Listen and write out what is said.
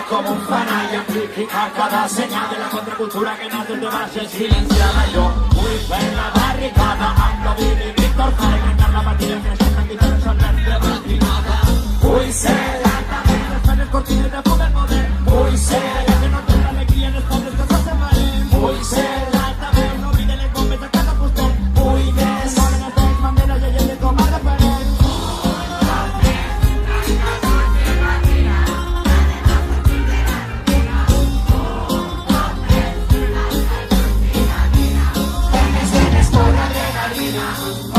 como un fanal y amplificar cada señal de la contracultura que nace de base silenciada. Yo muy en la barricada, ando Billy Víctor Jara, inventar la partida que se me quita resolver de marginada. Muy serata, en el cortillo de fuga el poder. Muy serata, que no te la alegría en el pobre que se vale. Muy serata, no olvide el bombe de cada postor. Muy desorden, de bandera y el de tomar de pared. Por adrenalina.